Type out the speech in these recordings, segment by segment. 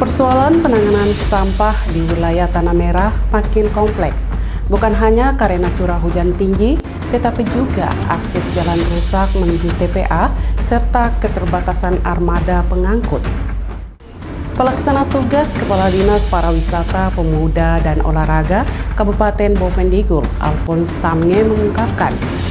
Persoalan penanganan sampah di wilayah Tanah Merah makin kompleks. Bukan hanya karena curah hujan tinggi, tetapi juga akses jalan rusak menuju TPA serta keterbatasan armada pengangkut. Pelaksana tugas Kepala Dinas Pariwisata, Pemuda dan Olahraga Kabupaten Bovendigul, Alphonse Tamnge mengungkapkan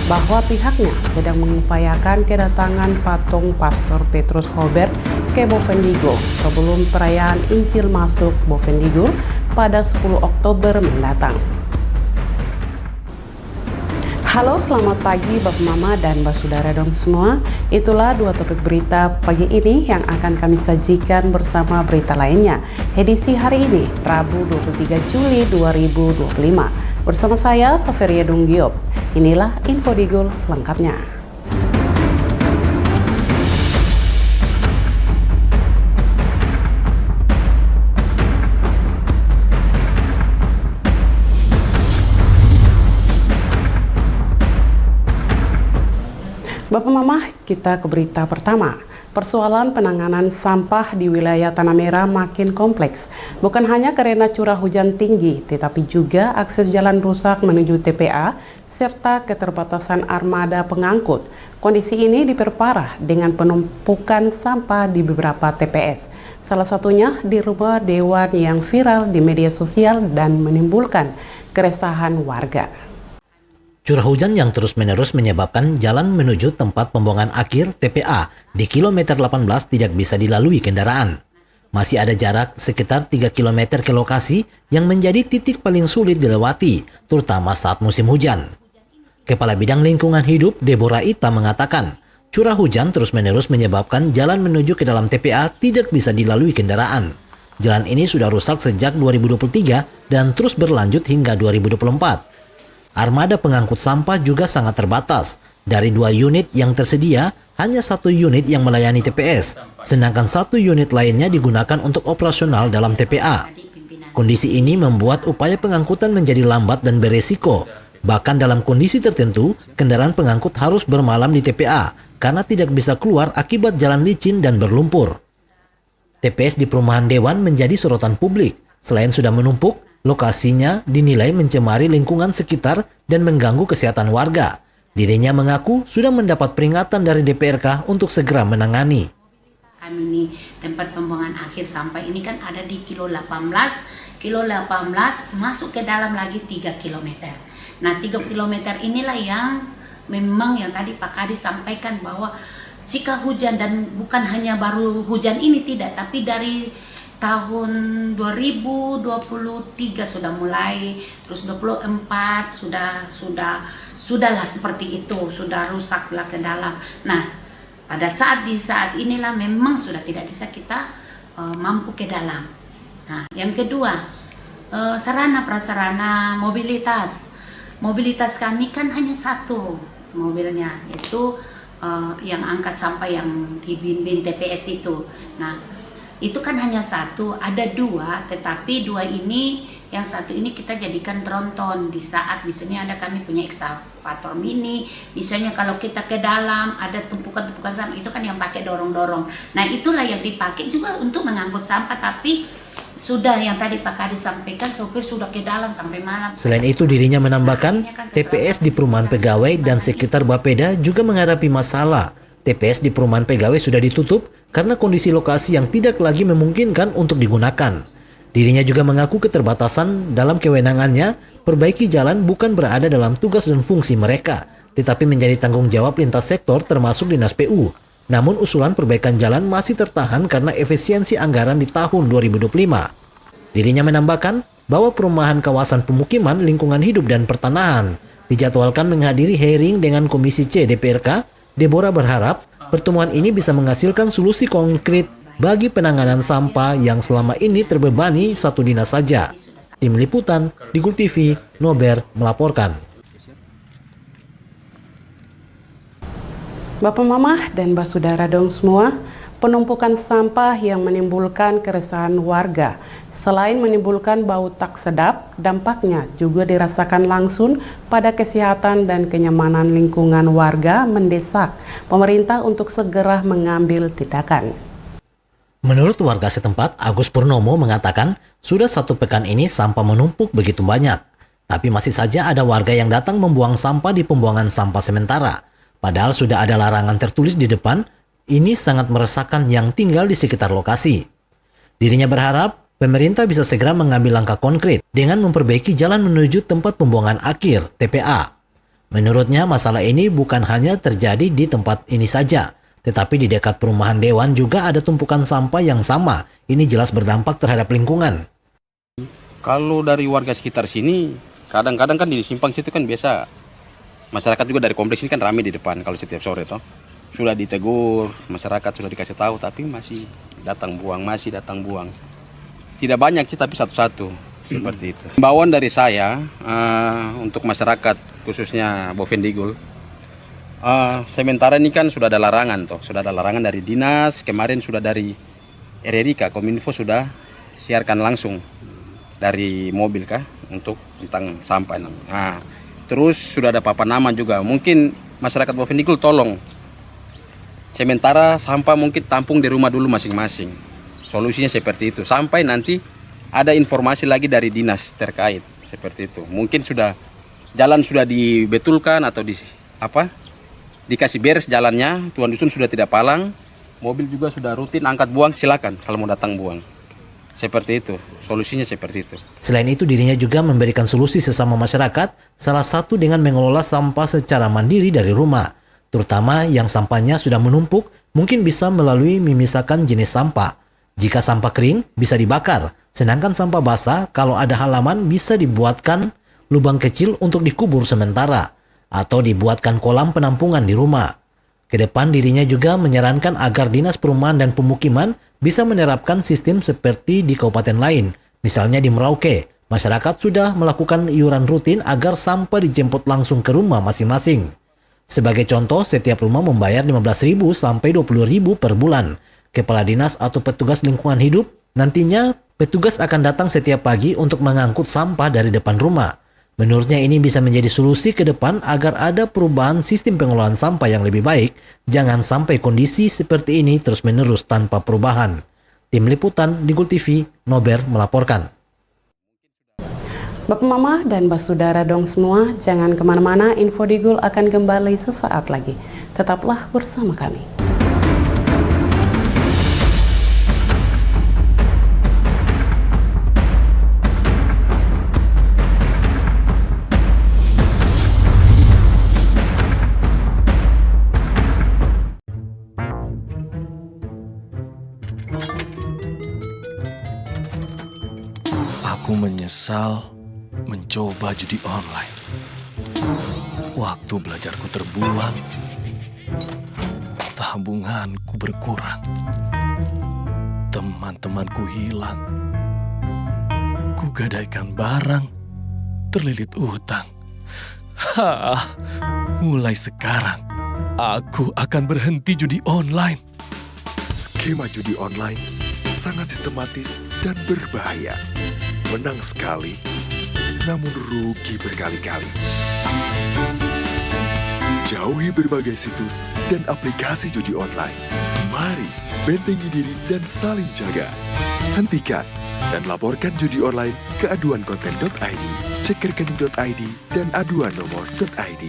bahwa pihaknya sedang mengupayakan kedatangan patung Pastor Petrus Hobert ke Bovendigul sebelum perayaan Injil masuk Bovendigul pada 10 Oktober mendatang. Halo, selamat pagi Bapak Mama dan Mbak Saudara dong semua. Itulah dua topik berita pagi ini yang akan kami sajikan bersama berita lainnya. Edisi hari ini, Rabu 23 Juli 2025. Bersama saya, Saveria Dunggiop. Inilah Info Digul selengkapnya. Bapak Mama, kita ke berita pertama. Persoalan penanganan sampah di wilayah Tanah Merah makin kompleks. Bukan hanya karena curah hujan tinggi, tetapi juga akses jalan rusak menuju TPA serta keterbatasan armada pengangkut. Kondisi ini diperparah dengan penumpukan sampah di beberapa TPS. Salah satunya di rumah dewan yang viral di media sosial dan menimbulkan keresahan warga. Curah hujan yang terus-menerus menyebabkan jalan menuju tempat pembuangan akhir TPA di kilometer 18 tidak bisa dilalui kendaraan. Masih ada jarak sekitar 3 km ke lokasi yang menjadi titik paling sulit dilewati, terutama saat musim hujan. Kepala Bidang Lingkungan Hidup Deborah Ita mengatakan, curah hujan terus-menerus menyebabkan jalan menuju ke dalam TPA tidak bisa dilalui kendaraan. Jalan ini sudah rusak sejak 2023 dan terus berlanjut hingga 2024. Armada pengangkut sampah juga sangat terbatas. Dari 2 unit yang tersedia, hanya 1 unit yang melayani TPS, sedangkan 1 unit lainnya digunakan untuk operasional dalam TPA. Kondisi ini membuat upaya pengangkutan menjadi lambat dan beresiko. Bahkan dalam kondisi tertentu, kendaraan pengangkut harus bermalam di TPA karena tidak bisa keluar akibat jalan licin dan berlumpur. TPS di Perumahan Dewan menjadi sorotan publik. Selain sudah menumpuk, lokasinya dinilai mencemari lingkungan sekitar dan mengganggu kesehatan warga. Dirinya mengaku sudah mendapat peringatan dari DPRK untuk segera menangani. Kami ini tempat pembuangan akhir sampah ini kan ada di kilo 18 masuk ke dalam lagi 3 km. Nah 3 km inilah yang memang yang tadi Pak Kadis sampaikan bahwa jika hujan, dan bukan hanya baru hujan ini tidak, tapi dari tahun 2023 sudah mulai, terus 24 sudahlah seperti itu, sudah rusaklah ke dalam. Nah, pada saat inilah memang sudah tidak bisa kita mampu ke dalam. Nah, yang kedua, sarana prasarana mobilitas. Mobilitas kami kan hanya 1 mobilnya, yaitu yang angkat sampah yang di bin TPS itu. Nah, itu kan hanya 1, ada 2, tetapi 2 ini, yang 1 ini kita jadikan tronton di saat di sini ada kami punya ekskavator mini. Misalnya kalau kita ke dalam ada tumpukan-tumpukan sampah, itu kan yang pakai dorong-dorong. Nah itulah yang dipakai juga untuk mengangkut sampah, tapi sudah yang tadi Pak Kadis sampaikan, sopir sudah ke dalam sampai malam. Selain itu dirinya menambahkan, TPS di Perumahan Pegawai dan sekitar Bapeda juga menghadapi masalah. TPS di Perumahan Pegawai sudah ditutup karena kondisi lokasi yang tidak lagi memungkinkan untuk digunakan. Dirinya juga mengaku keterbatasan dalam kewenangannya, perbaiki jalan bukan berada dalam tugas dan fungsi mereka, tetapi menjadi tanggung jawab lintas sektor termasuk Dinas PU. Namun usulan perbaikan jalan masih tertahan karena efisiensi anggaran di tahun 2025. Dirinya menambahkan bahwa perumahan kawasan pemukiman, lingkungan hidup dan pertanahan dijadwalkan menghadiri hearing dengan Komisi C DPRK. Deborah berharap pertemuan ini bisa menghasilkan solusi konkret bagi penanganan sampah yang selama ini terbebani 1 dinas saja. Tim Liputan, Digul TV, Nober melaporkan. Bapak Mama dan Mbak Saudara dong semua, penumpukan sampah yang menimbulkan keresahan warga. Selain menimbulkan bau tak sedap, dampaknya juga dirasakan langsung pada kesehatan dan kenyamanan lingkungan warga, mendesak pemerintah untuk segera mengambil tindakan. Menurut warga setempat, Agus Purnomo mengatakan sudah 1 pekan ini sampah menumpuk begitu banyak. Tapi masih saja ada warga yang datang membuang sampah di pembuangan sampah sementara. Padahal sudah ada larangan tertulis di depan, ini sangat meresahkan yang tinggal di sekitar lokasi. Dirinya berharap pemerintah bisa segera mengambil langkah konkret dengan memperbaiki jalan menuju tempat pembuangan akhir TPA. Menurutnya masalah ini bukan hanya terjadi di tempat ini saja, tetapi di dekat perumahan Dewan juga ada tumpukan sampah yang sama. Ini jelas berdampak terhadap lingkungan. Kalau dari warga sekitar sini, kadang-kadang kan di simpang situ kan biasa masyarakat juga dari kompleks ini kan ramai di depan kalau setiap sore toh. Sudah ditegur, masyarakat sudah dikasih tahu tapi masih datang buang. Tidak banyak sih tapi satu-satu seperti itu. Himbauan dari saya untuk masyarakat khususnya Bovendigul. Sementara ini kan sudah ada larangan sudah ada larangan dari dinas, kemarin sudah dari RRIK, Kominfo sudah siarkan langsung dari mobil untuk tentang sampah. Terus sudah ada papan nama juga. Mungkin masyarakat Bovendigul tolong sementara sampah mungkin tampung di rumah dulu masing-masing. Solusinya seperti itu. Sampai nanti ada informasi lagi dari dinas terkait seperti itu. Mungkin jalan sudah dibetulkan atau dikasih beres jalannya. Tuan dusun sudah tidak palang. Mobil juga sudah rutin angkat buang. Silakan kalau mau datang buang. Seperti itu. Solusinya seperti itu. Selain itu dirinya juga memberikan solusi sesama masyarakat. Salah satu dengan mengelola sampah secara mandiri dari rumah. Terutama yang sampahnya sudah menumpuk, mungkin bisa melalui memisahkan jenis sampah. Jika sampah kering, bisa dibakar. Sedangkan sampah basah, kalau ada halaman bisa dibuatkan lubang kecil untuk dikubur sementara. Atau dibuatkan kolam penampungan di rumah. Kedepan dirinya juga menyarankan agar Dinas Perumahan dan Pemukiman bisa menerapkan sistem seperti di kabupaten lain. Misalnya di Merauke, masyarakat sudah melakukan iuran rutin agar sampah dijemput langsung ke rumah masing-masing. Sebagai contoh, setiap rumah membayar 15.000 sampai 20.000 per bulan. Kepala dinas atau petugas lingkungan hidup, nantinya petugas akan datang setiap pagi untuk mengangkut sampah dari depan rumah. Menurutnya ini bisa menjadi solusi ke depan agar ada perubahan sistem pengelolaan sampah yang lebih baik. Jangan sampai kondisi seperti ini terus-menerus tanpa perubahan. Tim Liputan Digul TV, Nober melaporkan. Bapak Mama dan Basudara dong semua, jangan kemana-mana, Info Digul akan kembali sesaat lagi. Tetaplah bersama kami. Aku menyesal mencoba judi online. Waktu belajarku terbuang, tabunganku berkurang, teman-temanku hilang, kugadaikan barang, terlilit utang. Mulai sekarang, aku akan berhenti judi online. Skema judi online sangat sistematis dan berbahaya. Menang sekali, namun rugi berkali-kali. Jauhi berbagai situs dan aplikasi judi online. Mari bentengi diri dan saling jaga. Hentikan dan laporkan judi online ke aduankonten.id, cek rekening.id, dan aduan nomor.id.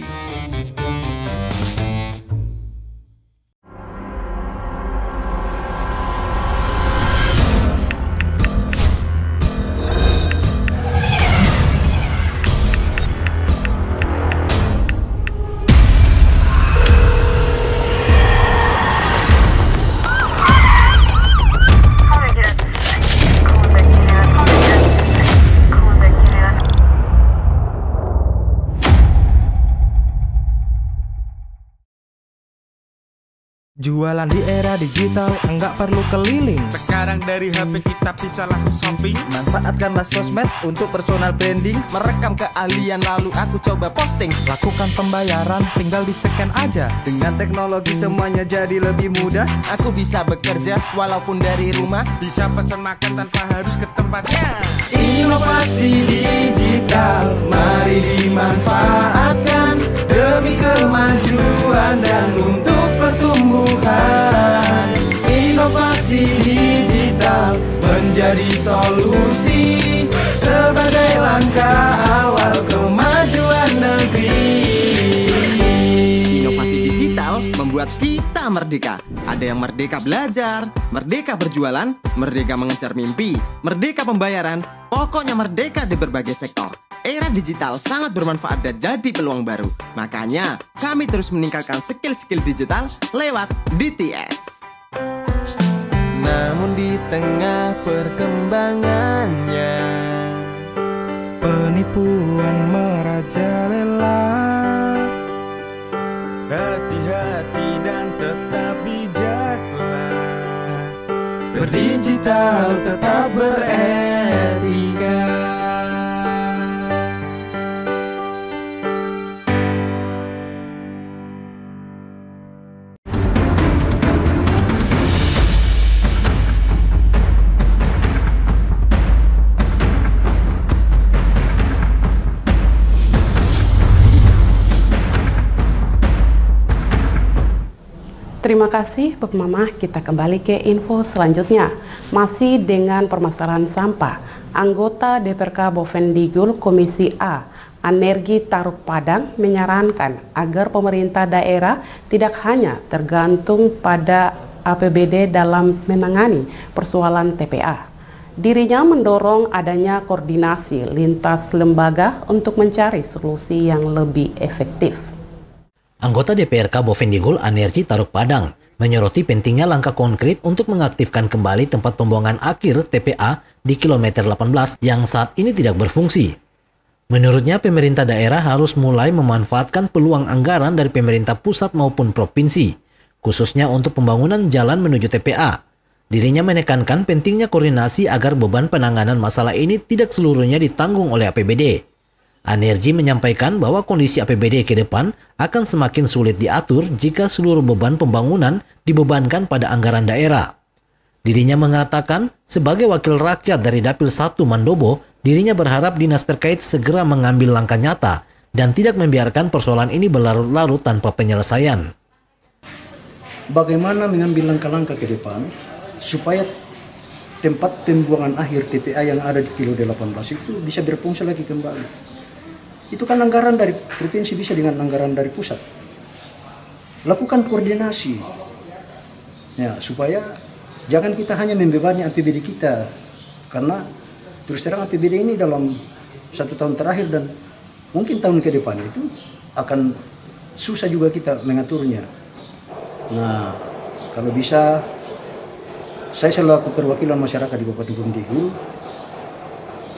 Jualan di era digital, enggak perlu keliling. Sekarang dari HP kita bisa langsung shopping. Manfaatkanlah sosmed untuk personal branding. Merekam keahlian lalu aku coba posting. Lakukan pembayaran, tinggal di-scan aja. Dengan teknologi semuanya jadi lebih mudah. Aku bisa bekerja walaupun dari rumah. Bisa pesan makan tanpa harus ke tempatnya. Inovasi digital, mari dimanfaatkan demi kemajuan dan untuk pertumbuhan. Inovasi digital. menjadi solusi sebagai langkah awal kemajuan negeri. Inovasi digital membuat kita merdeka. Ada yang merdeka belajar, merdeka berjualan, merdeka mengejar mimpi, merdeka pembayaran, pokoknya merdeka di berbagai sektor. Era digital sangat bermanfaat dan jadi peluang baru. Makanya, kami terus meningkatkan skill-skill digital lewat DTS. Namun di tengah perkembangannya, Penipuan merajalela. hati-hati dan tetap bijaklah. Berdigital tetap beretika. Terima kasih Bapak Mama, kita kembali ke info selanjutnya. Masih dengan permasalahan sampah, anggota DPRK Bovendigul Komisi A, Anergi Taruk Padang menyarankan agar pemerintah daerah tidak hanya tergantung pada APBD dalam menangani persoalan TPA. Dirinya mendorong adanya koordinasi lintas lembaga untuk mencari solusi yang lebih efektif. Anggota DPRK Bovendigul Anergi Taruk Padang menyoroti pentingnya langkah konkret untuk mengaktifkan kembali tempat pembuangan akhir TPA di kilometer 18 yang saat ini tidak berfungsi. Menurutnya pemerintah daerah harus mulai memanfaatkan peluang anggaran dari pemerintah pusat maupun provinsi, khususnya untuk pembangunan jalan menuju TPA. Dirinya menekankan pentingnya koordinasi agar beban penanganan masalah ini tidak seluruhnya ditanggung oleh APBD. Anergi menyampaikan bahwa kondisi APBD ke depan akan semakin sulit diatur jika seluruh beban pembangunan dibebankan pada anggaran daerah. Dirinya mengatakan, sebagai wakil rakyat dari Dapil 1 Mandobo, dirinya berharap dinas terkait segera mengambil langkah nyata dan tidak membiarkan persoalan ini berlarut-larut tanpa penyelesaian. Bagaimana mengambil langkah-langkah ke depan supaya tempat pembuangan akhir TPA yang ada di kilo 18 itu bisa berfungsi lagi kembali. Itu kan anggaran dari provinsi bisa dengan anggaran dari pusat. Lakukan koordinasi, ya, supaya jangan kita hanya membebani APBD kita, karena terus terang APBD ini dalam 1 tahun terakhir dan mungkin tahun ke depan itu akan susah juga kita mengaturnya. Nah, kalau bisa, saya selaku perwakilan masyarakat di Kabupaten Bovendigul,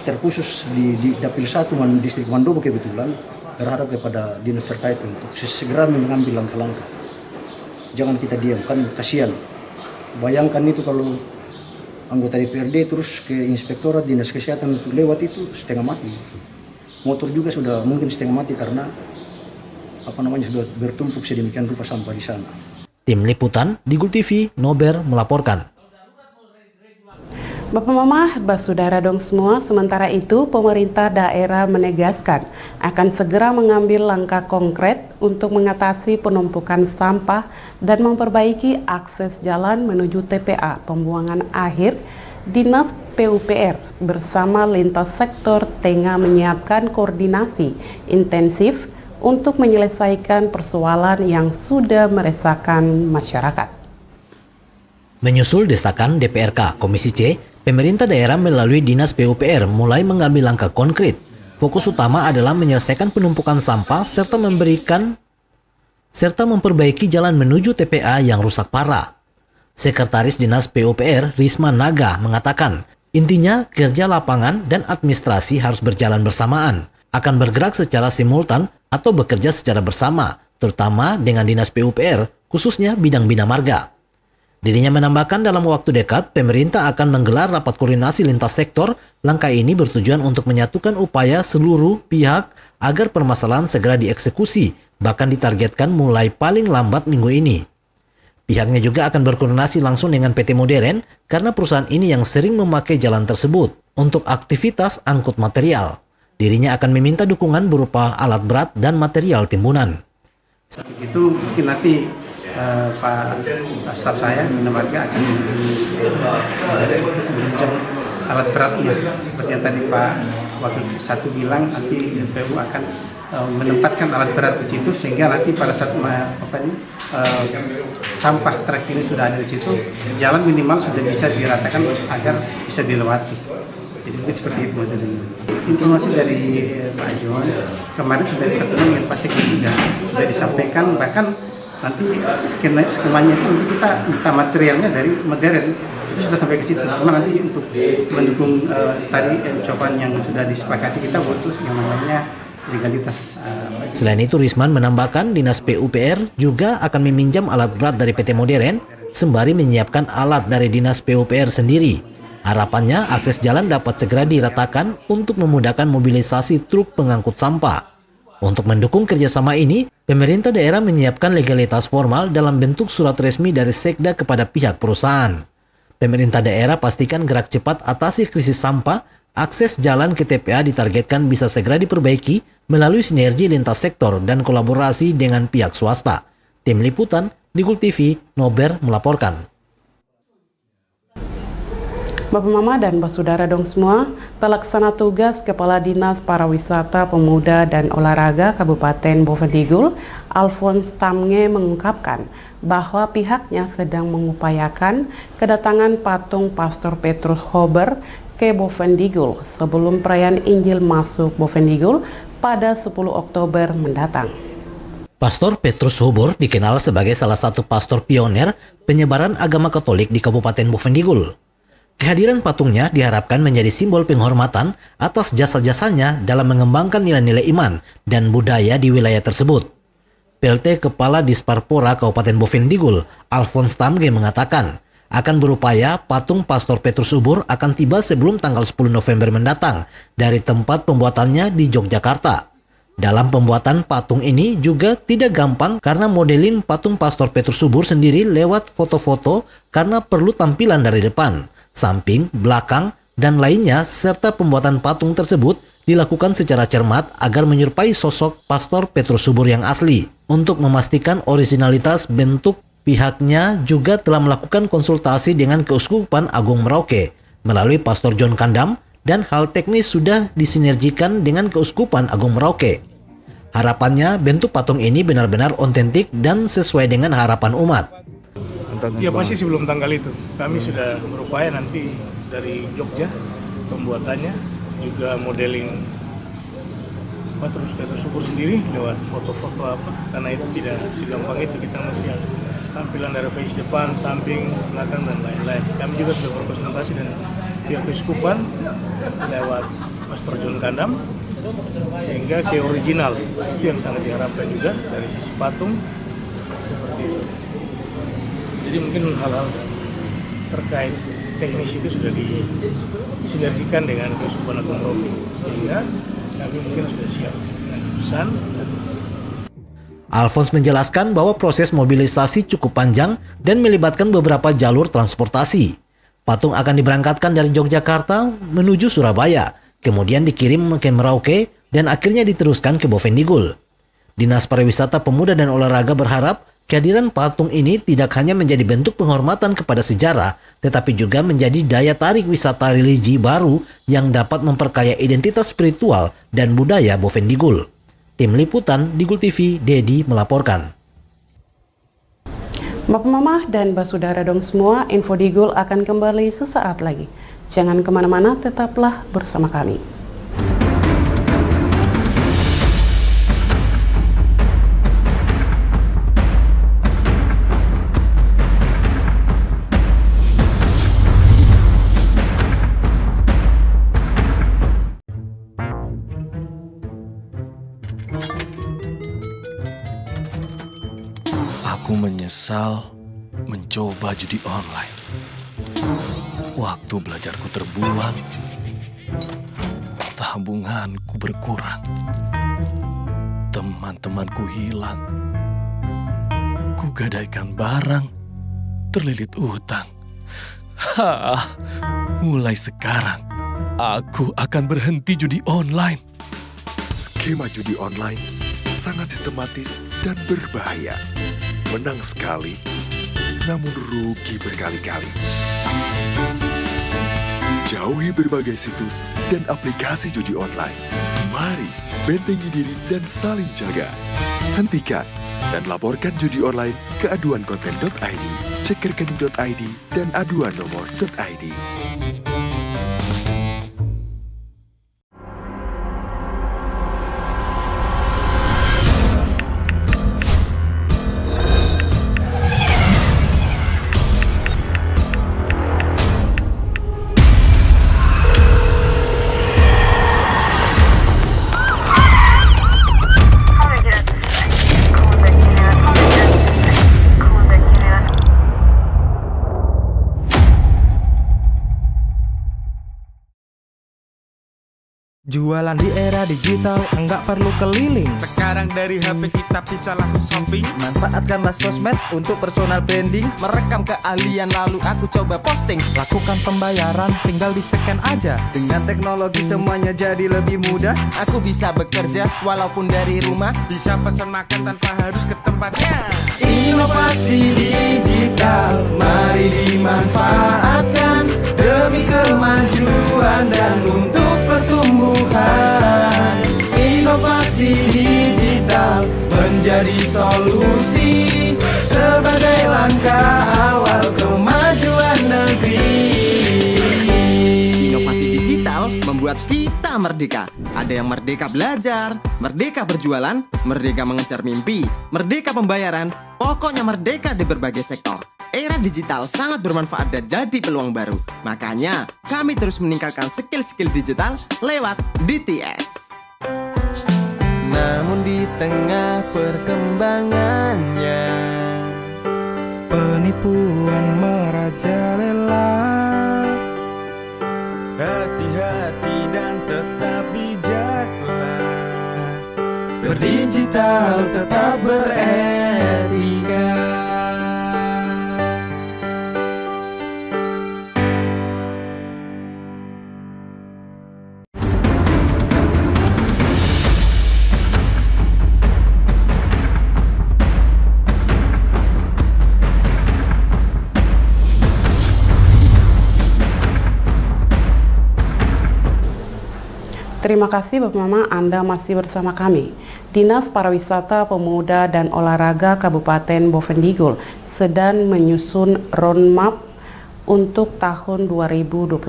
terkhusus di Dapil 1 Distrik Mandobo kebetulan, berharap kepada dinas terkait untuk segera mengambil langkah-langkah. Jangan kita diam, kan kasihan. Bayangkan itu kalau anggota DPRD terus ke inspektorat dinas kesehatan untuk lewat itu setengah mati. Motor juga sudah mungkin setengah mati karena sudah bertumpuk sedemikian rupa sampah di sana. Tim Liputan Digul TV, Nober melaporkan. Bapak Mama, Basudara dong semua, sementara itu pemerintah daerah menegaskan akan segera mengambil langkah konkret untuk mengatasi penumpukan sampah dan memperbaiki akses jalan menuju TPA pembuangan akhir. Dinas PUPR bersama lintas sektor tengah menyiapkan koordinasi intensif untuk menyelesaikan persoalan yang sudah meresahkan masyarakat. Menyusul desakan DPRK Komisi C, pemerintah daerah melalui Dinas PUPR mulai mengambil langkah konkret. Fokus utama adalah menyelesaikan penumpukan sampah serta memperbaiki jalan menuju TPA yang rusak parah. Sekretaris Dinas PUPR Risma Naga mengatakan, intinya kerja lapangan dan administrasi harus berjalan bersamaan, akan bergerak secara simultan atau bekerja secara bersama, terutama dengan Dinas PUPR, khususnya bidang bina marga. Dirinya menambahkan dalam waktu dekat, pemerintah akan menggelar rapat koordinasi lintas sektor. Langkah ini bertujuan untuk menyatukan upaya seluruh pihak agar permasalahan segera dieksekusi, bahkan ditargetkan mulai paling lambat minggu ini. Pihaknya juga akan berkoordinasi langsung dengan PT Modern karena perusahaan ini yang sering memakai jalan tersebut untuk aktivitas angkut material. Dirinya akan meminta dukungan berupa alat berat dan material timbunan. Itu mungkin nanti Pak staf saya Bina Marga akan berbincang alat beratnya. Seperti yang tadi Pak Wakil Satu bilang, nanti PU akan menempatkan alat berat di situ sehingga nanti pada saat sampah truk ini sudah ada di situ, jalan minimal sudah bisa diratakan agar bisa dilewati. Jadi seperti itu modelnya. Informasi dari Pak John kemarin sudah ketemu dengan Pak Sekjen juga, sudah disampaikan, bahkan nanti skemanya itu nanti kita minta materialnya dari modern itu sudah sampai ke situ. Cuma nanti untuk mendukung tadi ucapan yang sudah disepakati kita butuh yang namanya legalitas. Selain itu, Risman menambahkan Dinas PUPR juga akan meminjam alat berat dari PT Modern sembari menyiapkan alat dari Dinas PUPR sendiri. Harapannya akses jalan dapat segera diratakan untuk memudahkan mobilisasi truk pengangkut sampah. Untuk mendukung kerjasama ini, pemerintah daerah menyiapkan legalitas formal dalam bentuk surat resmi dari Sekda kepada pihak perusahaan. Pemerintah daerah pastikan gerak cepat atasi krisis sampah. Akses jalan ke TPA ditargetkan bisa segera diperbaiki melalui sinergi lintas sektor dan kolaborasi dengan pihak swasta. Tim Liputan, Digul TV, Nober melaporkan. Bapak Mama dan Bapak Saudara dong semua, pelaksana tugas Kepala Dinas Pariwisata, Pemuda dan Olahraga Kabupaten Bovendigul, Alphonse Tamnge mengungkapkan bahwa pihaknya sedang mengupayakan kedatangan patung Pastor Petrus Huber ke Bovendigul sebelum perayaan Injil masuk Bovendigul pada 10 Oktober mendatang. Pastor Petrus Huber dikenal sebagai salah satu pastor pionir penyebaran agama Katolik di Kabupaten Bovendigul. Kehadiran patungnya diharapkan menjadi simbol penghormatan atas jasa-jasanya dalam mengembangkan nilai-nilai iman dan budaya di wilayah tersebut. PLT Kepala Disparpora Kabupaten Bovendigul, Alphonse Tamnge mengatakan, akan berupaya patung Pastor Petrus Huber akan tiba sebelum tanggal 10 November mendatang dari tempat pembuatannya di Yogyakarta. Dalam pembuatan patung ini juga tidak gampang karena modelin patung Pastor Petrus Huber sendiri lewat foto-foto karena perlu tampilan dari depan, samping, belakang, dan lainnya, serta pembuatan patung tersebut dilakukan secara cermat agar menyerupai sosok Pastor Petrus Huber yang asli. Untuk memastikan originalitas bentuk, pihaknya juga telah melakukan konsultasi dengan Keuskupan Agung Merauke melalui Pastor John Kandam, dan hal teknis sudah disinergikan dengan Keuskupan Agung Merauke. Harapannya bentuk patung ini benar-benar otentik dan sesuai dengan harapan umat. Ya pasti sebelum tanggal itu. Kami sudah berupaya nanti dari Jogja pembuatannya, juga modeling Petrus Huber sendiri lewat foto-foto apa, karena itu tidak segampang itu, kita masih tampilan dari face depan, samping, belakang, dan lain-lain. Kami juga sudah berkonsultasi dengan pihak Keuskupan lewat Pastor John Kandam, sehingga ke original itu yang sangat diharapkan juga dari sisi patung seperti itu. Jadi mungkin hal-hal terkait teknis itu sudah disinergikan dengan Keuskupan Agung Merauke, sehingga kami mungkin sudah siap dengan pesan. Alphonse menjelaskan bahwa proses mobilisasi cukup panjang dan melibatkan beberapa jalur transportasi. Patung akan diberangkatkan dari Yogyakarta menuju Surabaya, kemudian dikirim ke Merauke, dan akhirnya diteruskan ke Bovendigul. Dinas Pariwisata, Pemuda dan Olahraga berharap kehadiran patung ini tidak hanya menjadi bentuk penghormatan kepada sejarah, tetapi juga menjadi daya tarik wisata religi baru yang dapat memperkaya identitas spiritual dan budaya Bovendigul. Tim Liputan, Digul TV, Dedi melaporkan. Bapak Mama dan Bapak Saudara dong semua, Info Digul akan kembali sesaat lagi. Jangan kemana-mana, tetaplah bersama kami. Aku menyesal mencoba judi online. Waktu belajarku terbuang, tabunganku berkurang, teman-temanku hilang, kugadaikan barang, terlilit utang. Mulai sekarang, aku akan berhenti judi online. Skema judi online sangat sistematis dan berbahaya. Menang sekali, namun rugi berkali-kali. Jauhi berbagai situs dan aplikasi judi online. Mari bentengi diri dan saling jaga. Hentikan dan laporkan judi online ke aduankonten.id, cekrekening.id, dan aduannomor.id. Jualan di era digital, enggak perlu keliling. Sekarang dari HP kita bisa langsung shopping. Manfaatkanlah sosmed untuk personal branding. Merekam keahlian lalu aku coba posting. Lakukan pembayaran, tinggal di-scan aja. Dengan teknologi semuanya jadi lebih mudah. Aku bisa bekerja walaupun dari rumah. Bisa pesan makan tanpa harus ke tempatnya. Inovasi digital, mari dimanfaatkan demi kemajuan dan untuk pertumbuhan. Inovasi digital menjadi solusi sebagai langkah awal kemajuan negeri. Inovasi digital membuat kita merdeka. Ada yang merdeka belajar, merdeka berjualan, merdeka mengejar mimpi, merdeka pembayaran, pokoknya merdeka di berbagai sektor. Era digital sangat bermanfaat dan jadi peluang baru. Makanya, kami terus meningkatkan skill-skill digital lewat DTS. Namun di tengah perkembangannya, Penipuan merajalela. hati-hati dan tetap bijaklah. Berdigital tetap beretika. Terima kasih Bapak Mama, Anda masih bersama kami. Dinas Pariwisata, Pemuda dan Olahraga Kabupaten Bovendigul sedang menyusun roadmap untuk tahun 2026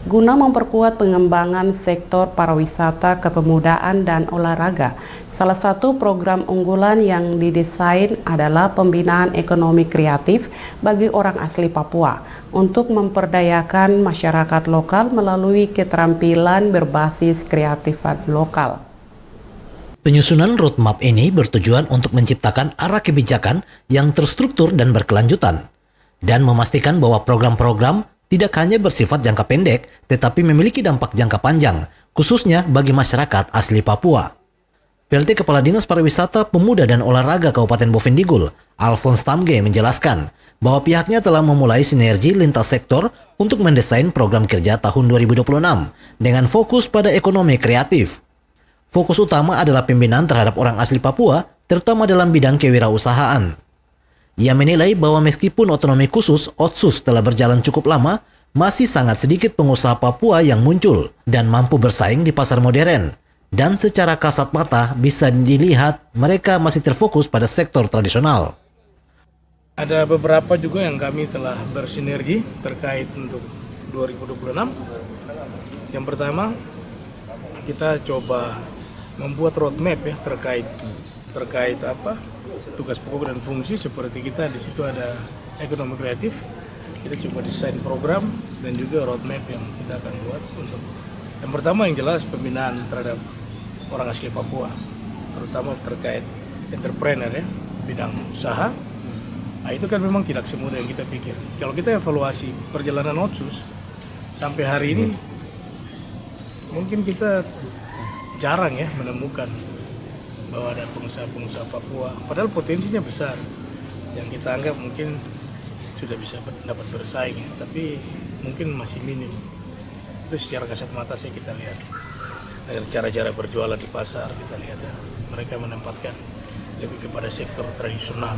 guna memperkuat pengembangan sektor pariwisata, kepemudaan dan olahraga. Salah satu program unggulan yang didesain adalah pembinaan ekonomi kreatif bagi orang asli Papua untuk memperdayakan masyarakat lokal melalui keterampilan berbasis kreatifan lokal. Penyusunan roadmap ini bertujuan untuk menciptakan arah kebijakan yang terstruktur dan berkelanjutan, dan memastikan bahwa program-program tidak hanya bersifat jangka pendek, tetapi memiliki dampak jangka panjang, khususnya bagi masyarakat asli Papua. PLT Kepala Dinas Pariwisata, Pemuda dan Olahraga Kabupaten Bovendigul, Alphonse Tamge menjelaskan bahwa pihaknya telah memulai sinergi lintas sektor untuk mendesain program kerja tahun 2026 dengan fokus pada ekonomi kreatif. Fokus utama adalah pembinaan terhadap orang asli Papua, terutama dalam bidang kewirausahaan. Ia menilai bahwa meskipun otonomi khusus (OTSUS) telah berjalan cukup lama, masih sangat sedikit pengusaha Papua yang muncul dan mampu bersaing di pasar modern. Dan secara kasat mata bisa dilihat mereka masih terfokus pada sektor tradisional. Ada beberapa juga yang kami telah bersinergi terkait untuk 2026. Yang pertama, kita coba membuat roadmap ya terkait apa tugas pokok dan fungsi. Seperti kita di situ ada ekonomi kreatif, kita coba desain program dan juga roadmap yang kita akan buat untuk yang pertama yang jelas pembinaan terhadap orang asli Papua, terutama terkait entrepreneur ya, bidang usaha. Nah, itu kan memang tidak semudah yang kita pikir. Kalau kita evaluasi perjalanan OTSUS sampai hari ini, mungkin kita jarang ya menemukan bahwa ada pengusaha-pengusaha Papua, padahal potensinya besar, yang kita anggap mungkin sudah bisa dapat bersaing ya, tapi mungkin masih minim. Itu secara kasat mata sih kita lihat. Dari cara-cara berjualan di pasar kita lihat ya, mereka menempatkan lebih kepada sektor tradisional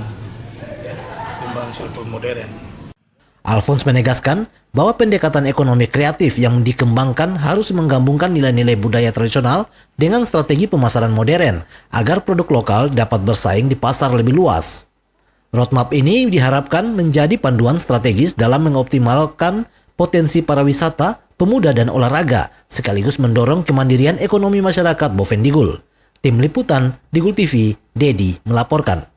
ya, ketimbang sektor modern. Alphonse menegaskan bahwa pendekatan ekonomi kreatif yang dikembangkan harus menggabungkan nilai-nilai budaya tradisional dengan strategi pemasaran modern agar produk lokal dapat bersaing di pasar lebih luas. Roadmap ini diharapkan menjadi panduan strategis dalam mengoptimalkan potensi pariwisata, pemuda dan olahraga, sekaligus mendorong kemandirian ekonomi masyarakat Bovendigul. Tim Liputan, Digul TV, Dedi melaporkan.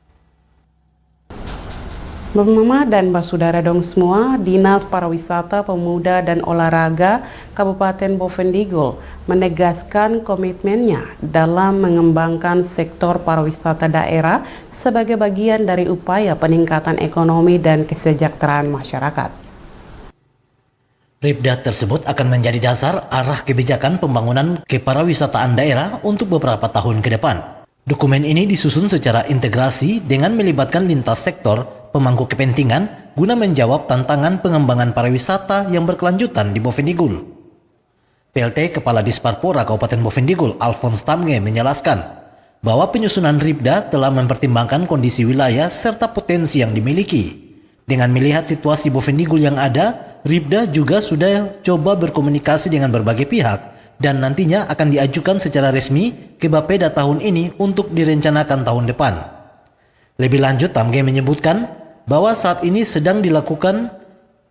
Bapak Mama dan Basudara dong semua, Dinas Pariwisata, Pemuda dan Olahraga Kabupaten Bovendigul menegaskan komitmennya dalam mengembangkan sektor pariwisata daerah sebagai bagian dari upaya peningkatan ekonomi dan kesejahteraan masyarakat. Ripda tersebut akan menjadi dasar arah kebijakan pembangunan kepariwisataan daerah untuk beberapa tahun ke depan. Dokumen ini disusun secara integrasi dengan melibatkan lintas sektor pemangku kepentingan guna menjawab tantangan pengembangan pariwisata yang berkelanjutan di Bovendigul. PLT Kepala Disparpora Kabupaten Bovendigul, Alphonse Tamge, menjelaskan bahwa penyusunan Ripda telah mempertimbangkan kondisi wilayah serta potensi yang dimiliki. Dengan melihat situasi Bovendigul yang ada, Ripda juga sudah coba berkomunikasi dengan berbagai pihak dan nantinya akan diajukan secara resmi ke Bapeda tahun ini untuk direncanakan tahun depan. Lebih lanjut, Tamge menyebutkan bahwa saat ini sedang dilakukan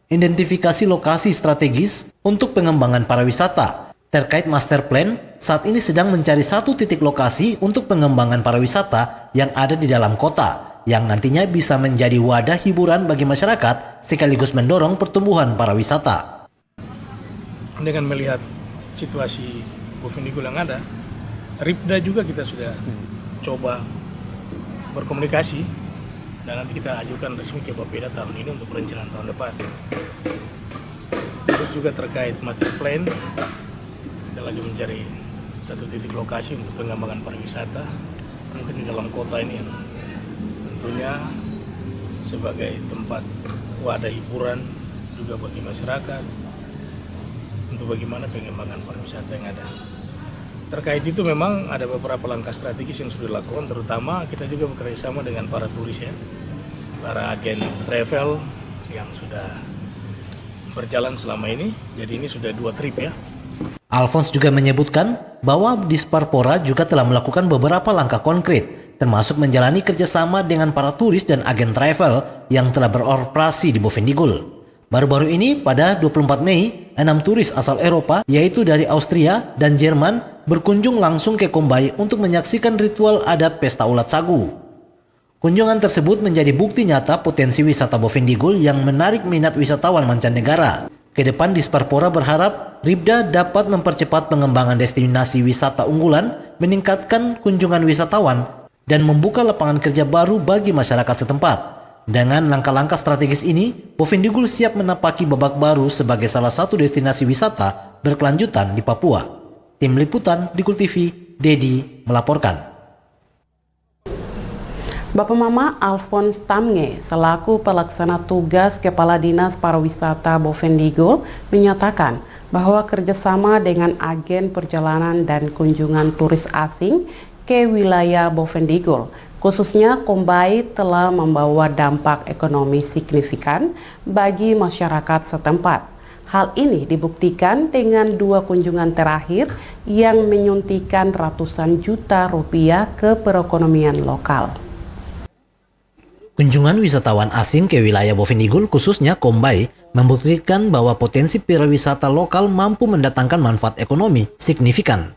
identifikasi lokasi strategis untuk pengembangan pariwisata. Terkait master plan, saat ini sedang mencari satu titik lokasi untuk pengembangan pariwisata yang ada di dalam kota, yang nantinya bisa menjadi wadah hiburan bagi masyarakat sekaligus mendorong pertumbuhan pariwisata. Dengan melihat situasi Bovendigul yang ada, Ripda juga kita sudah coba berkomunikasi dan nanti kita ajukan resmi ke Bapeda tahun ini untuk perencanaan tahun depan. Terus juga terkait master plan, kita lagi mencari satu titik lokasi untuk pengembangan pariwisata, mungkin di dalam kota ini yang tentunya sebagai tempat wadah hiburan juga bagi masyarakat untuk bagaimana pengembangan pariwisata yang ada. Terkait itu memang ada beberapa langkah strategis yang sudah dilakukan, terutama kita juga bekerja sama dengan para turis ya, para agen travel yang sudah berjalan selama ini. Jadi ini sudah 2 trip ya. Alphonse juga menyebutkan bahwa Disparpora juga telah melakukan beberapa langkah konkret, termasuk menjalani kerjasama dengan para turis dan agen travel yang telah beroperasi di Bovendigul. Baru-baru ini pada 24 Mei, 6 turis asal Eropa, yaitu dari Austria dan Jerman, berkunjung langsung ke Kombai untuk menyaksikan ritual adat Pesta Ulat Sagu. Kunjungan tersebut menjadi bukti nyata potensi wisata Bovendigul yang menarik minat wisatawan mancanegara. Kedepan Disparpora berharap Ripda dapat mempercepat pengembangan destinasi wisata unggulan, meningkatkan kunjungan wisatawan, dan membuka lapangan kerja baru bagi masyarakat setempat. Dengan langkah-langkah strategis ini, Bovendigul siap menapaki babak baru sebagai salah satu destinasi wisata berkelanjutan di Papua. Tim Liputan, Digul TV, Dedi melaporkan. Bapak Mama Alphonse Tamge selaku pelaksana tugas Kepala Dinas Pariwisata Bovendigul menyatakan bahwa kerjasama dengan agen perjalanan dan kunjungan turis asing ke wilayah Bovendigul, khususnya Kombai, telah membawa dampak ekonomi signifikan bagi masyarakat setempat. Hal ini dibuktikan dengan 2 kunjungan terakhir yang menyuntikkan ratusan juta rupiah ke perekonomian lokal. Kunjungan wisatawan asing ke wilayah Bovendigul, khususnya Kombai, membuktikan bahwa potensi pariwisata lokal mampu mendatangkan manfaat ekonomi signifikan.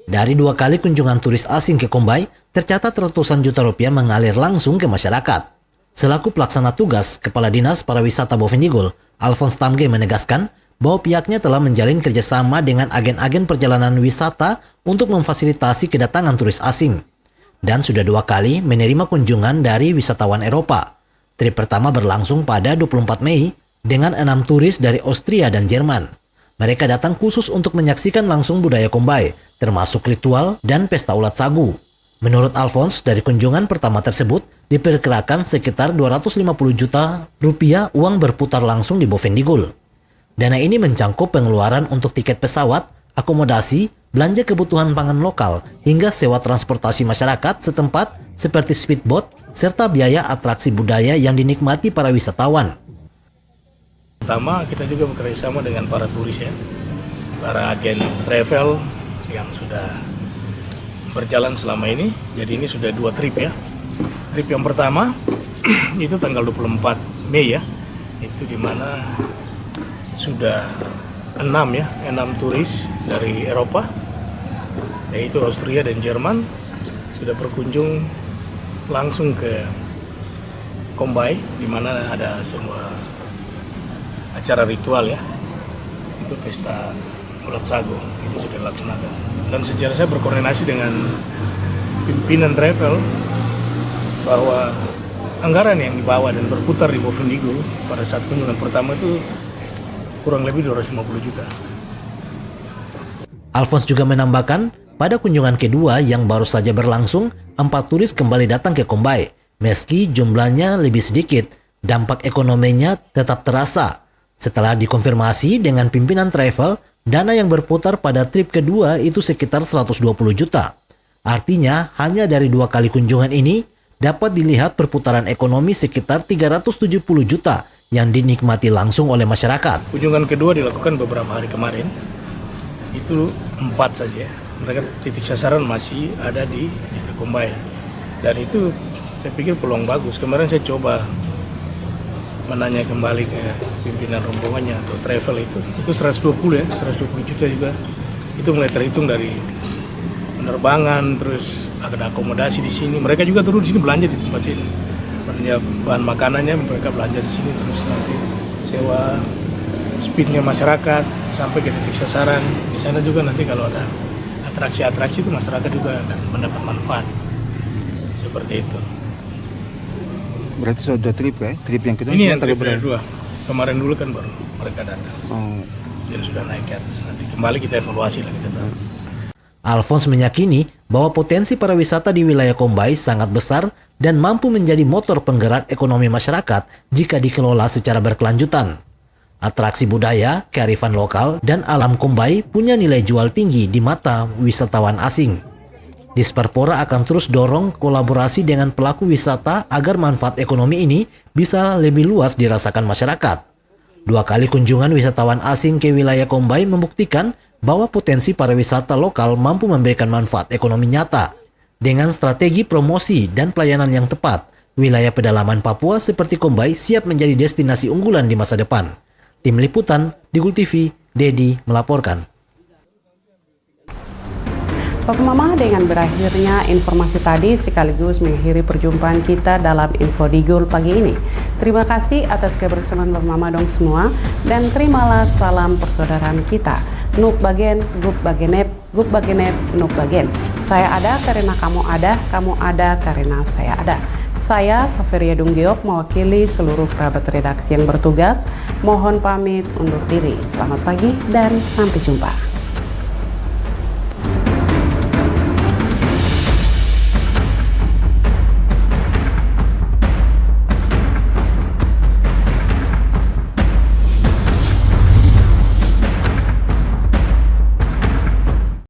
Dari 2 kali kunjungan turis asing ke Kombai, tercatat ratusan juta rupiah mengalir langsung ke masyarakat. Selaku pelaksana tugas Kepala Dinas Pariwisata Bovendigul, Alphonse Tamge menegaskan bahwa pihaknya telah menjalin kerjasama dengan agen-agen perjalanan wisata untuk memfasilitasi kedatangan turis asing. Dan sudah 2 kali menerima kunjungan dari wisatawan Eropa. Trip pertama berlangsung pada 24 Mei dengan 6 turis dari Austria dan Jerman. Mereka datang khusus untuk menyaksikan langsung budaya Kombai, termasuk ritual dan pesta ulat sagu. Menurut Alphonse, dari kunjungan pertama tersebut, diperkirakan sekitar 250 juta rupiah uang berputar langsung di Bovendigul. Dana ini mencakup pengeluaran untuk tiket pesawat, akomodasi, belanja kebutuhan pangan lokal, hingga sewa transportasi masyarakat setempat seperti speedboat, serta biaya atraksi budaya yang dinikmati para wisatawan. Pertama, kita juga bekerja sama dengan para turis ya, para agen travel yang sudah berjalan selama ini. Jadi ini sudah 2 trip ya. Trip yang pertama itu tanggal 24 Mei ya, itu dimana sudah 6 turis dari Eropa, yaitu Austria dan Jerman, sudah berkunjung langsung ke Kombai, di mana ada semua acara ritual ya, itu pesta ulat sagu itu sudah dilaksanakan. Dan secara saya berkoordinasi dengan pimpinan travel bahwa anggaran yang dibawa dan berputar di Bovendigul pada saat kunjungan pertama itu kurang lebih 250 juta. Alphonse juga menambahkan, pada kunjungan kedua yang baru saja berlangsung, 4 turis kembali datang ke Kombai. Meski jumlahnya lebih sedikit, dampak ekonominya tetap terasa. Setelah dikonfirmasi dengan pimpinan travel, dana yang berputar pada trip kedua itu sekitar 120 juta. Artinya, hanya dari 2 kali kunjungan ini, dapat dilihat perputaran ekonomi sekitar 370 juta yang dinikmati langsung oleh masyarakat. Kunjungan kedua dilakukan beberapa hari kemarin, itu 4 saja. Mereka titik sasaran masih ada di distrik Kombai. Dan itu saya pikir peluang bagus. Kemarin saya coba menanya kembali ke pimpinan rombongannya atau travel itu 120 ya, 120 juta juga. Itu mulai terhitung dari penerbangan, terus ada akomodasi di sini. Mereka juga turun di sini belanja di tempat sini. Belanja bahan makanannya mereka belanja di sini, terus nanti sewa speednya masyarakat sampai ke titik sasaran. Di sana juga nanti kalau ada atraksi-atraksi itu masyarakat juga akan mendapat manfaat. Seperti itu. Berarti sudah trip ya? Trip yang kedua? Ini yang trip kedua. Kemarin dulu kan baru mereka datang. Jadi sudah naik ke atas. Nanti kembali kita evaluasi lah, kita tahu. Alphonse meyakini bahwa potensi pariwisata di wilayah Kombai sangat besar dan mampu menjadi motor penggerak ekonomi masyarakat jika dikelola secara berkelanjutan. Atraksi budaya, kearifan lokal, dan alam Kombai punya nilai jual tinggi di mata wisatawan asing. Disperpora akan terus dorong kolaborasi dengan pelaku wisata agar manfaat ekonomi ini bisa lebih luas dirasakan masyarakat. 2 kali kunjungan wisatawan asing ke wilayah Kombai membuktikan bahwa potensi pariwisata lokal mampu memberikan manfaat ekonomi nyata. Dengan strategi promosi dan pelayanan yang tepat, wilayah pedalaman Papua seperti Kombai siap menjadi destinasi unggulan di masa depan. Tim Liputan, Digul TV, Dedi melaporkan. Bapak Mama, dengan berakhirnya informasi tadi sekaligus mengakhiri perjumpaan kita dalam Info Digul pagi ini. Terima kasih atas kebersamaan Bapak Mama dong semua, dan terimalah salam persaudaraan kita. Nuk bagen, gup bagenep, nuk bagen. Saya ada karena kamu ada karena saya ada. Saya, Saferia Dunggiok, mewakili seluruh kerabat redaksi yang bertugas. Mohon pamit undur diri. Selamat pagi dan sampai jumpa.